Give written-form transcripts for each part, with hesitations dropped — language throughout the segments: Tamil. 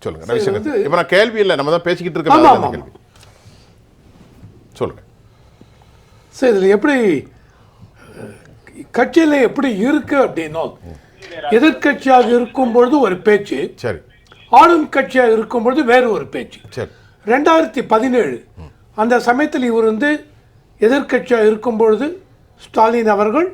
சொல்லுங்க ரவிசங்கர். இப்போ நான் கேள்வி இல்லை, நம்ம தான் பேசிக்கிட்டு இருக்கோம். கேள்வி சொல்லுங்க. சரி, இதில் எப்படி கட்சியில் எப்படி இருக்கு அப்படின்னா, எதிர்கட்சியாக இருக்கும் பொழுது ஒரு பேச்சு, சரி, ஆளும் கட்சியாக இருக்கும் பொழுது வேறு ஒரு பேச்சு. சரி. 2017 அந்த சமயத்தில் இவர் எதிர்கட்சியாக இருக்கும் பொழுது ஸ்டாலின் அவர்கள்,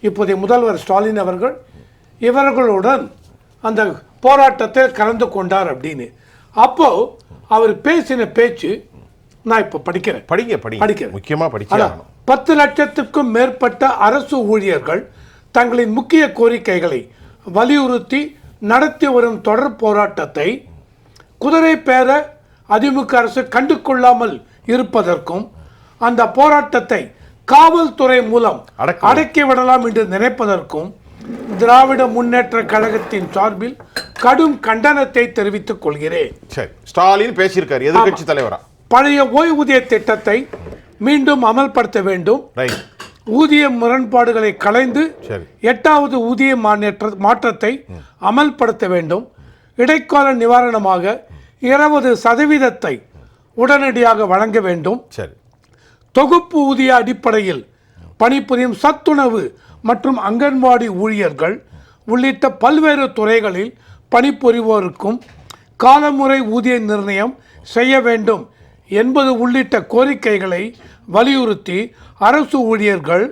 இப்போதைய முதல்வர் ஸ்டாலின் அவர்கள் இவர்களுடன் அந்த போராட்டத்தில் கலந்து கொண்டார் அப்படின்னு. அப்போ அவர் பேசின பேச்சு நான் இப்போ படிக்கிறேன். படிக்கிறேன். முக்கியமா படிக்கிறேன். 10 லட்சத்துக்கும் மேற்பட்ட அரசு ஊழியர்கள் தங்களின் முக்கிய கோரிக்கைகளை வலியுறுத்தி நடத்தி வரும் தொடர் போராட்டத்தை குதிரை பேர அதிமுக அரசு கண்டு கொள்ளாமல் இருப்பதற்கும், அந்த போராட்டத்தை காவல்துறை மூலம் அடக்கிவிடலாம் என்று நினைப்பதற்கும் திராவிட முன்னேற்ற கழகத்தின் சார்பில் கடும் கண்டனத்தை தெரிவித்துக் கொள்கிறேன். ஸ்டாலின் பேசியிருக்காரு எதிர்க்கட்சி தலைவரா. பழைய ஓய்வூதிய திட்டத்தை மீண்டும் அமல்படுத்த வேண்டும். ஊதிய முரண்பாடுகளை களைந்து 8வது ஊதிய மாற்றத்தை அமல்படுத்த வேண்டும். இடைக்கால நிவாரணமாக 20% உடனடியாக வழங்க வேண்டும். தொகுப்பு ஊதிய அடிப்படையில் பணிபுரியும் சத்துணவு மற்றும் அங்கன்வாடி ஊழியர்கள் உள்ளிட்ட பல்வேறு துறைகளில் பணிபுரிவோருக்கும் காலமுறை ஊதிய நிர்ணயம் செய்ய வேண்டும் என்பது உள்ளிட்ட கோரிக்கைகளை வலியுறுத்தி அரசு ஊழியர்கள்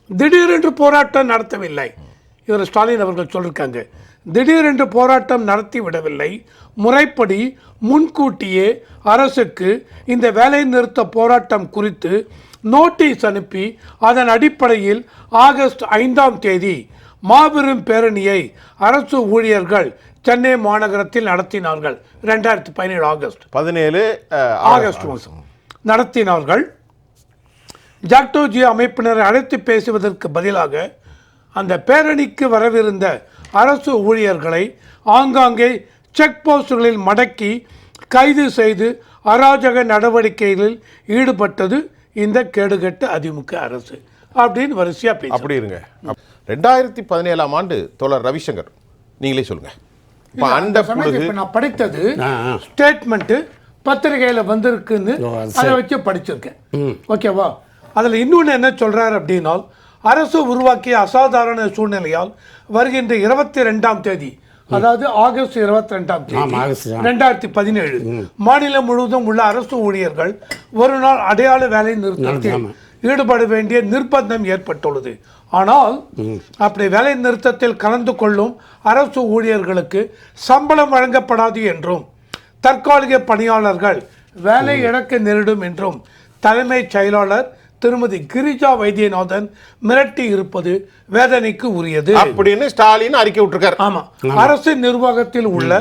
திடீரென்று போராட்டம் நடத்தவில்லை. இவர் ஸ்டாலின் அவர்கள் சொல்லியிருக்காங்க. திடீரென்று போராட்டம் நடத்தி விடவில்லை. முறைப்படி முன்கூட்டியே அரசுக்கு இந்த வேலை நிறுத்த போராட்டம் குறித்து நோட்டீஸ் அனுப்பி அதன் அடிப்படையில் ஆகஸ்ட் 5ஆம் தேதி மாபெரும் பேரணியை அரசு ஊழியர்கள் சென்னை மாநகரத்தில் நடத்தினார்கள். 2017 ஆகஸ்ட் மாதம் நடத்தினார்கள். ஜாக்டோஜி அமைப்பினரை அழைத்து பேசுவதற்கு பதிலாக அந்த பேரணிக்கு வரவிருந்த அரசு ஊழியர்களை ஆங்காங்கே செக் போஸ்டுகளில் மடக்கி கைது செய்து அராஜக நடவடிக்கைகளில் ஈடுபட்டது இந்த கேடுகட்ட அதிமுக அரசு அப்படின்னு வரிசையா பேச. அப்படி இருங்க. 2017ஆம் ஆண்டு தோழர் ரவிசங்கர் நீங்களே சொல்லுங்க. நான் படித்தது ஸ்டேட்மெண்ட் பத்திரிகையில வந்திருக்குன்னு அதை வச்சு படிச்சிருக்கேன். ஓகேவா? அதுல இன்னொன்னு என்ன சொல்றாரு அப்படின்னா, அரசு உருவாக்கிய அசாதாரண சூழ்நிலையால் வருகின்ற 22ஆம் தேதி, அதாவது ஆகஸ்ட் 22ஆம் தேதி 2017 மாநிலம் முழுவதும் உள்ள அரசு ஊழியர்கள் ஒரு நாள் அடையாள வேலை நிறுத்தத்தில் ஈடுபட வேண்டிய நிர்பந்தம் ஏற்பட்டுள்ளது. ஆனால் அப்படி வேலை நிறுத்தத்தில் கலந்து கொள்ளும் அரசு ஊழியர்களுக்கு சம்பளம் வழங்கப்படாது என்றும் தற்காலிக பணியாளர்கள் வேலை இழக்க நேரிடும் என்றும் தலைமைச் செயலாளர் திருமதி கிரிஜா வைத்தியநாதன் மிரட்டி இருப்பது வேதனைக்கு உரியது அப்படின்னு ஸ்டாலின் அறிக்கை விட்டிருக்கார். ஆமா, அரசு நிர்வாகத்தில் உள்ள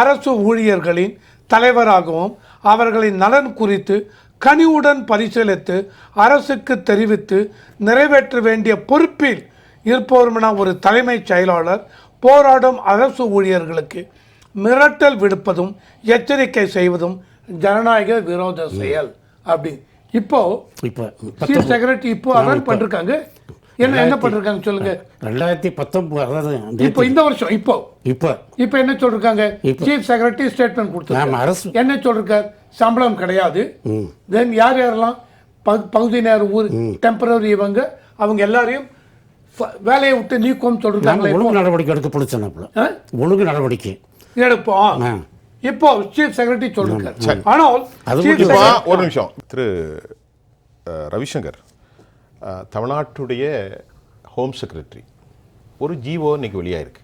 அரசு ஊழியர்களின் தலைவராகவும் அவர்களின் நலன் குறித்து கனிவுடன் பரிசீலித்து அரசுக்கு தெரிவித்து நிறைவேற்ற வேண்டிய பொறுப்பில் இருப்பவருமான ஒரு தலைமைச் செயலாளர் போராடும் அரசு ஊழியர்களுக்கு மிரட்டல் விடுப்பதும் எச்சரிக்கை செய்வதும் ஜனநாயக விரோத செயல். அப்படி இப்போ சீஃப் செக்ரட்டரி இப்போ அதான் பண்ணிருக்காங்க. என்ன பண்ணிருக்காங்க சொல்லுங்க. 2019 இப்போ இந்த வருஷம் இப்போ என்ன சொல்றாங்க? சீஃப் செக்ரட்டரி ஸ்டேட்மெண்ட் கொடுத்தாங்க. என்ன சொல்றாங்க? சம்பளம் கிடையாது. தென் யாரெல்லாம் பகுதி நேர ஊர் டெம்பரரி அவங்க எல்லாரையும் வேலையை விட்டு நீக்கும் சொல்றாங்க. ஒழுங்கு நடவடிக்கை எடுக்க ஒழுங்கு நடவடிக்கை எடுப்போம் இப்போ சீஃப் செக்ரட்டரி சொல்றாங்க. ஆனால் ஒரு நிமிஷம் திரு ரவிசங்கர், தமிழ்நாட்டுடைய ஹோம் செக்ரட்டரி ஒரு ஜிஓ இன்னைக்கு வெளியாயிருக்கு.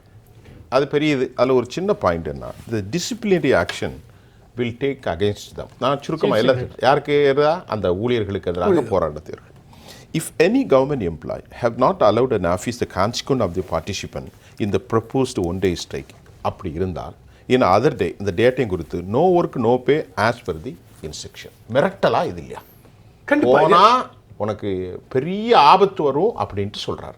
அது பெரியது. அதில் ஒரு சின்ன பாயிண்ட் என்ன, the disciplinary action will take against them. நான் சுருக்கமாக எல்லாத்துக்கும் யாருக்கு எதிராக அந்த ஊழியர்களுக்கு எதிராக போராட்டத்திற்கு. If any government employee have not allowed an office the consequence of the participant in the proposed one-day strike, அப்படி இருந்தால் in other day இந்த டேட்டையும் குறித்து no work no pay as per the instruction. மிரட்டலா இது இல்லையா? போனா உனக்கு பெரிய ஆபத்து வரும் அப்படின்ட்டு சொல்றாரு.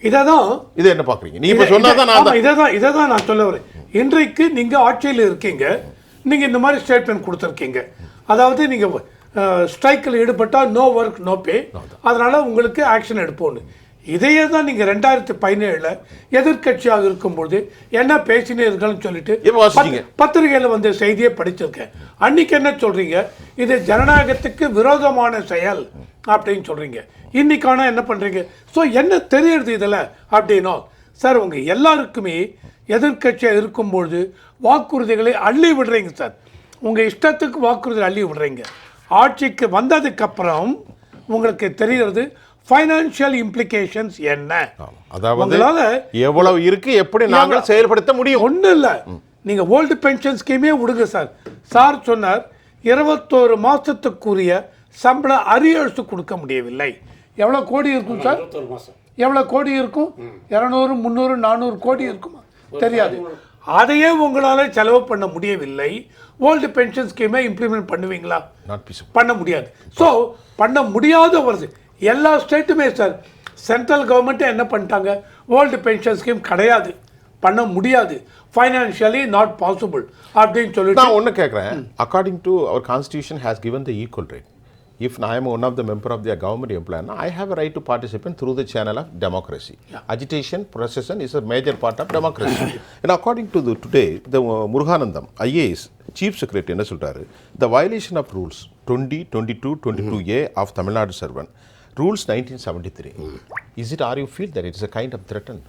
இதை என்ன பாக்குறீங்க? நீ இப்ப சொன்னாதான் இதான் நான் சொல்ல வரேன். இன்றைக்கு நீங்க ஆட்சியில் இருக்கீங்க, நீங்க இந்த மாதிரி ஸ்டேட்மெண்ட் கொடுத்துருக்கீங்க. அதாவது நீங்க ஸ்ட்ரைக்கில் ஈடுபட்டால் நோ ஒர்க் நோ பே, அதனால உங்களுக்கு ஆக்ஷன் எடுப்போம். இதையே தான் நீங்கள் 2017 எதிர்க்கட்சியாக இருக்கும்போது என்ன பேசினீர்கள்னு சொல்லிட்டு இப்ப வாசிச்சீங்க. பத்திரிகையில் வந்து செய்தியை படிச்சிருக்கேன். அன்னைக்கு என்ன சொல்றீங்க, இது ஜனநாயகத்துக்கு விரோதமான செயல் அப்படின்னு சொல்றீங்க. இன்னைக்கான என்ன பண்றீங்க? ஸோ என்ன தெரியுது இதில் அப்படின்னா, சார் உங்க எல்லாருக்குமே எதிர்க்கட்சியாக இருக்கும்பொழுது வாக்குறுதிகளை அள்ளி விடுறீங்க சார். உங்க இஷ்டத்துக்கு வாக்குறுதி அள்ளி விடுறீங்க. ஆட்சிக்கு வந்ததுக்கப்புறம் உங்களுக்கு தெரிகிறது ஃபைனான்சியல் இம்ப்ளிகேஷன்ஸ் என்ன. அதாவது உங்களால எவ்வளவு இருக்கு, எப்படி நாங்கள் செயல்படுத்த முடியும். ஒன்றும் இல்லை, நீங்கள் ஓல்டு பென்ஷன் ஸ்கீமே விடுங்க சார். சார் சொன்னார் 21 மாதத்துக்குரிய சம்பள அரியர்ஸ் கொடுக்க முடியவில்லை. எவ்வளோ கோடி இருக்கும் சார்? எவ்வளோ கோடி இருக்கும்? 200, 300, 400 கோடி இருக்குமா தெரியாது. அதையே உங்களால் செலவு பண்ண முடியவில்லை. ஓல்டு பென்ஷன் ஸ்கீமை இம்ப்ளிமெண்ட் பண்ணுவீங்களா? பண்ண முடியாது. ஸோ பண்ண முடியாத வருது எல்லா ஸ்டேட்டுமே சார். சென்ட்ரல் கவர்மெண்ட்டே என்ன பண்ணிட்டாங்க, ஓல்டு பென்ஷன் ஸ்கீம் கிடையாது, பண்ண முடியாது, ஃபைனான்ஷியலி நாட் பாசிபிள் அப்படின்னு சொல்லிட்டு. நான் ஒன்று கேட்குறேன். According to our constitution has given the equal right. If I am one of the member of the government employee, I have a right to participate through the channel of democracy. Agitation, procession is a major part of democracy. And according to today, the Muruganandam, IAS, Chief Secretary, என்ன சொல்றாரு, the violation of rules 20, 22, 22A of Tamil Nadu Servant, rules 1973. Is it, or you feel that it is a kind of threaten?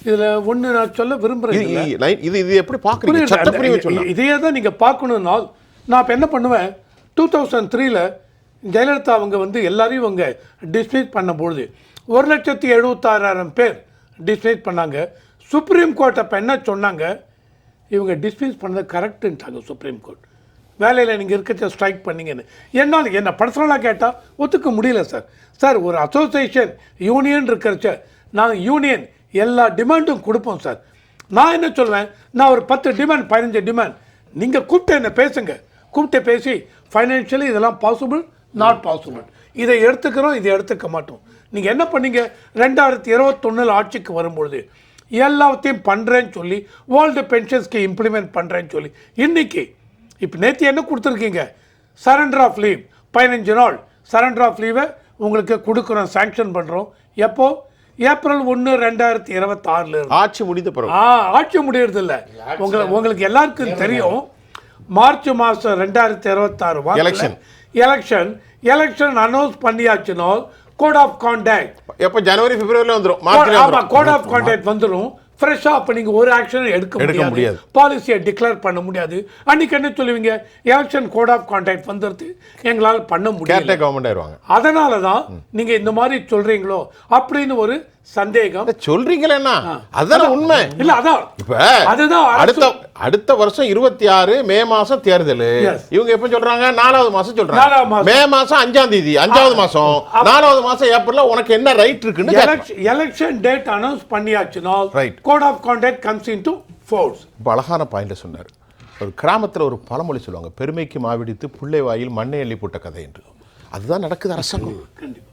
இதில் ஒன்று நான் சொல்ல விரும்புகிறேன். இது எப்படி பார்க்குறீங்க? சட்டப்படி சொல்லலாம். இதையே தான் நீங்கள் பார்க்கணும்னா, நான் இப்போ என்ன பண்ணுவேன், 2003 ஜெயலலிதா அவங்க வந்து எல்லாரையும் அவங்க டிஸ்மிஸ் பண்ணும்பொழுது 1,76,000 பேர் டிஸ்மிஸ் பண்ணாங்க. சுப்ரீம் கோர்ட் அப்போ என்ன சொன்னாங்க, இவங்க டிஸ்மிஸ் பண்ணது கரெக்டுன்ட்டாங்க சுப்ரீம் கோர்ட். வேலையில் நீங்கள் இருக்கிறத ஸ்ட்ரைக் பண்ணீங்கன்னு. என்னால் என்ன பர்சனலாக கேட்டால் ஒத்துக்க முடியல சார். சார் ஒரு அசோசியேஷன் யூனியன் இருக்கிறச்ச நாங்கள் யூனியன் எல்லா டிமாண்டும் கொடுப்போம் சார். நான் என்ன சொல்வேன், நான் ஒரு 10 டிமாண்ட் 15 டிமாண்ட் நீங்கள் கூப்பிட்டு என்ன பேசுங்க, கூப்பிட்டு பேசி ஃபைனான்ஷியலி இதெல்லாம் பாசிபிள் நாட் பாசிபிள், இதை எடுத்துக்கிறோம் இதை எடுத்துக்க மாட்டோம். நீங்கள் என்ன பண்ணீங்க, 2021 ஆட்சிக்கு வரும்பொழுது எல்லாத்தையும் பண்ணுறேன்னு சொல்லி ஓல்டு பென்ஷன்ஸ்க்கு இம்ப்ளிமெண்ட் பண்ணுறேன்னு சொல்லி இன்னைக்கு இப்போ நேற்று என்ன கொடுத்துருக்கீங்க, சரண்டர் ஆஃப் லீவ் 15 நாள் சரண்டர் ஆஃப் லீவை உங்களுக்கு கொடுக்குறோம், சாங்ஷன் பண்ணுறோம். எப்போ? ஏப்ரல் 1, 2026 ஆட்சி முடிந்த பிறகு. ஆட்சி முடியறது இல்லை. உங்களுக்கு எல்லாருக்கும் தெரியும், மார்ச் மாதம் 2026 எலெக்ஷன் அனௌன்ஸ் பண்ணியாச்சுன்னா கோட் ஆஃப் கான்டாக்ட் எப்போ ஜனவரி பிப்ரவரியில் வந்துடும். கோட் ஆஃப் கான்டாக்ட் வந்துடும். ஃப்ரெஷ்ஷாக அப்போ நீங்கள் ஒரு ஆக்ஷன் எடுக்க முடியாது, பாலிசியை டிக்ளேர் பண்ண முடியாது. அன்றைக்கி என்ன சொல்லுவீங்க, எலெக்ஷன் கோட் ஆஃப் கான்டாக்ட் வந்துடுது, எங்களால் பண்ண முடியாது, கவர்மெண்ட் ஆயிடுவாங்க. அதனால தான் நீங்கள் இந்த மாதிரி சொல்கிறீங்களோ அப்படின்னு ஒரு சந்தேகம். சொல்றீங்களா? அதான் உண்மை இல்ல. அதான் இப்ப அதுதான் அடுத்த வருஷம் 26 மே மாசம் தேர்தல். இவங்க எப்ப சொல்றாங்க, 4வது மாசம் சொல்றாங்க. மே மாசம் 5ஆம் தேதி, 5வது மாசம் 4வது மாசம் ஏப்ரல்ல உனக்கு என்ன ரைட் இருக்குன்னு எலெக்ஷன் டேட் அனௌன்ஸ் பண்ணியாச்சுனா code of contact comes into force. அழகான பாயிண்ட் சொன்னார். ஒரு கிராமத்தில் ஒரு பழமொழி சொல்லுவாங்க, பெருமைக்கு மாவிடித்து புள்ளை வாயில் மண்ணை அள்ளி போட்ட கதை என்று. அதுதான் நடக்குது அரசாங்கம். கண்டிப்பா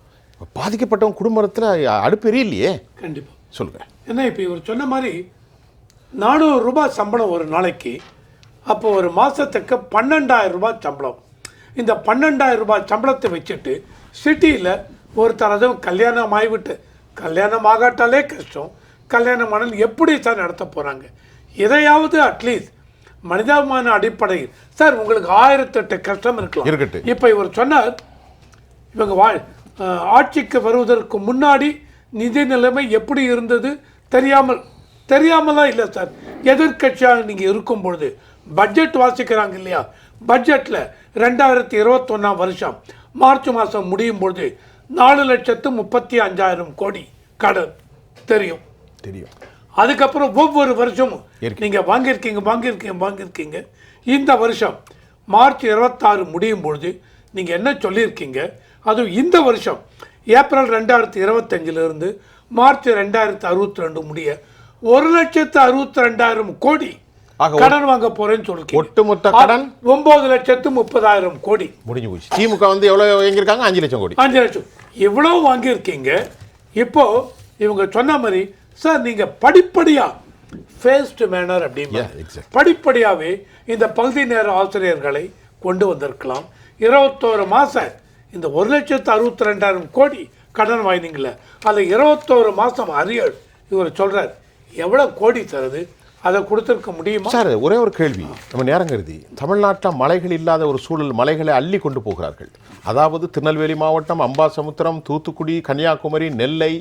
பாதிக்கப்பட்டவங்க குடும்பத்தில் அடுப்பு எரியலையே. கண்டிப்பாக சொல்லுங்கள். என்ன இப்போ இவர் சொன்ன மாதிரி 400 ரூபாய் சம்பளம் ஒரு நாளைக்கு, அப்போ ஒரு மாதத்துக்கு 12,000 ரூபாய் சம்பளம். இந்த 12,000 ரூபாய் சம்பளத்தை வச்சுட்டு சிட்டியில் ஒருத்தர் அதுவும் கல்யாணம் ஆகிவிட்டு, கல்யாணம் ஆகாட்டாலே கஷ்டம், கல்யாணம் ஆனால் எப்படி சார் நடத்த போகிறாங்க? இதையாவது அட்லீஸ்ட் மனிதாபிமான அடிப்படையில் சார் உங்களுக்கு 1008 கஷ்டம் இருக்கலாம். இப்போ இவர் சொன்னார், இவங்க ஆட்சிக்கு வருவதற்கு முன்னாடி நிதி நிலைமை எப்படி இருந்தது தெரியாமலாம் இல்லை சார். எதிர்கட்சியாக நீங்கள் இருக்கும் பொழுது பட்ஜெட் வாசிக்கிறாங்க இல்லையா, பட்ஜெட்டில் 2021 வருஷம் மார்ச் மாதம் முடியும் பொழுது 4,35,000 கோடி கடன் தெரியும். அதுக்கப்புறம் ஒவ்வொரு வருஷமும் நீங்கள் வாங்கியிருக்கீங்க. இந்த வருஷம் மார்ச் 26 முடியும் பொழுது நீங்கள் என்ன சொல்லியிருக்கீங்க, அதுவும் இந்த வருஷம் ஏப்ரல் 2025 மார்ச் 2062 முடிய 1,62,000 கோடி கடன் வாங்க போறேன்னு சொல்லிருக்கீங்க. ஒட்டுமொத்த கடன் 9,30,000 கோடி முடிஞ்சு போச்சு. திமுக வந்து எவ்வளவு வாங்கியிருக்காங்க? 5 லட்சம் கோடி. 5 லட்சம் எவ்வளவு வாங்கியிருக்கீங்க. இப்போ இவங்க சொன்ன மாதிரி சார் நீங்க படிப்படியா ஃபேஸ்ட் மேனர் அப்படின்னா படிப்படியாவே இந்த பகுதி நேர ஆசிரியர்களை கொண்டு வந்திருக்கலாம். 21 மாதம் இந்த 1,62,000 கோடி கடன் வாங்கினீங்கள அதில் 21 மாதம் அரியர் இவர் சொல்கிறார் எவ்வளோ கோடி தருது அதை கொடுத்துருக்க முடியுமா? சார் ஒரே ஒரு கேள்வி, நம்ம நேரம் கருதி, தமிழ்நாட்டில் மலைகள் இல்லாத ஒரு சூழல், மலைகளை அள்ளி கொண்டு போகிறார்கள். அதாவது திருநெல்வேலி மாவட்டம், அம்பாசமுத்திரம், தூத்துக்குடி, கன்னியாகுமரி, நெல்லை,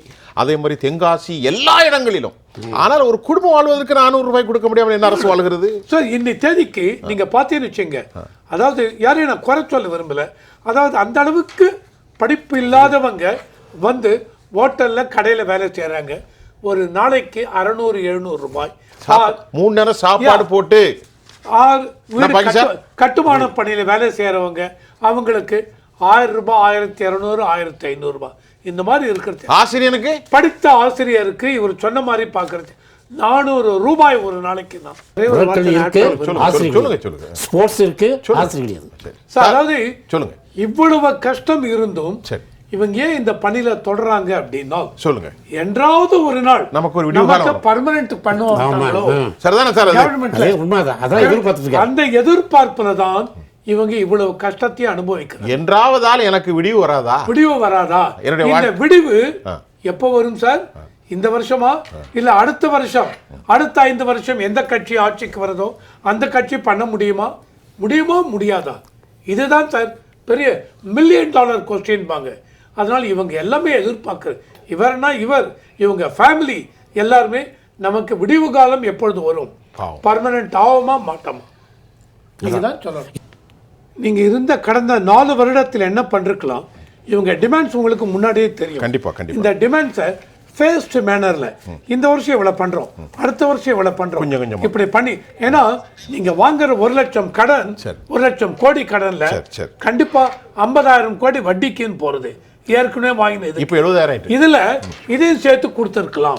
அதே மாதிரி தென்காசி, எல்லா இடங்களிலும். ஆனால் ஒரு குடும்பம் வாழ்வதற்கு 400 ரூபாய் கொடுக்க முடியாமல் என்ன அரசு வாழ்கிறது? சார் இன்னைக்கு தேதிக்கு நீங்க பார்த்தீங்கன்னு வச்சுங்க, அதாவது யாரையும் நான் குறை சொல்ல விரும்பல, அதாவது அந்த அளவுக்கு படிப்பு இல்லாதவங்க வந்து ஹோட்டல்ல கடையில வேலை செய்யறாங்க. ஒரு நாளைக்கு 600-700 ரூபாய் 3 நேரம் சாப்பாடு போட்டு கட்டுமான பணியில வேலை செய்யறவங்க அவங்களுக்கு 1000 ரூபாய், 1200, 1500 ரூபாய் இந்த மாதிரி இருக்கிறது. ஆசிரியனுக்கு, படித்த ஆசிரியருக்கு இவர் சொன்ன மாதிரி பாக்குறது 400 ரூபாய் ஒரு நாளைக்கு தான். ஸ்போர்ட்ஸ் இருக்கு, ஆசிரியர். அதாவது சொல்லுங்க, இவ்வளவு கஷ்டம் இருந்தும் சரி இவங்க ஏன் இந்த பணியில தொடர்றாங்க அப்படின்னா, சொல்லுங்க, என்றாவது ஒரு நாள் நமக்கு ஒரு விடிவு காலம் பர்மனன்ட் பண்ணுவாங்களோ. சரிதானே சார்? அந்த எதிர்பார்ப்புல தான் இவங்க இவ்வளவு கஷ்டத்தை அனுபவிக்கிறாங்க. என்றாவதால் எனக்கு விடிவு வராதா? விடிவு வராதா? இந்த விடிவு எப்போ வரும் சார்? இந்த வருஷமா இல்ல அடுத்த வருஷம், அடுத்த 5 வருஷம் எந்த கட்சி ஆட்சிக்கு வருதோ அந்த கட்சி பண்ண முடியுமா? முடியாதா? இதுதான் சார் பெரிய $1 மில்லியன் கொஸ்டின் பாங்க. அதனால இவங்க எல்லாமே எதிர்பார்க்குறது இவர்னா இவங்க ஃபேமிலி எல்லாருமே நமக்கு விடிவு காலம் எப்பொழுது வரும், பர்மனன்ட் ஆகுமா மாட்டோமா, இதுதான் சொல்லணும். நீங்க இருந்த கடந்த 4 வருடத்தில் என்ன பண்ணிருக்கலாம், இவங்க டிமாண்ட்ஸ் உங்களுக்கு முன்னாடியே தெரியும். கண்டிப்பா. இந்த டிமாண்ட்ஸை ஃபேஸ்ட் மேனர்ல இந்த வருஷம் இவ்வளவு பண்றோம், அடுத்த வருஷம் இவ்வளவு பண்றோம், இப்படி பண்ணி, ஏன்னா நீங்க வாங்குற 1 லட்சம் கடன், 1 லட்சம் கோடி கடன்ல கண்டிப்பா 50,000 கோடி வட்டிக்குன்னு போறது ஏற்கனவே வாங்கினது. இப்போ 70,000 இதுல இதையும் சேர்த்து கொடுத்துருக்கலாம்.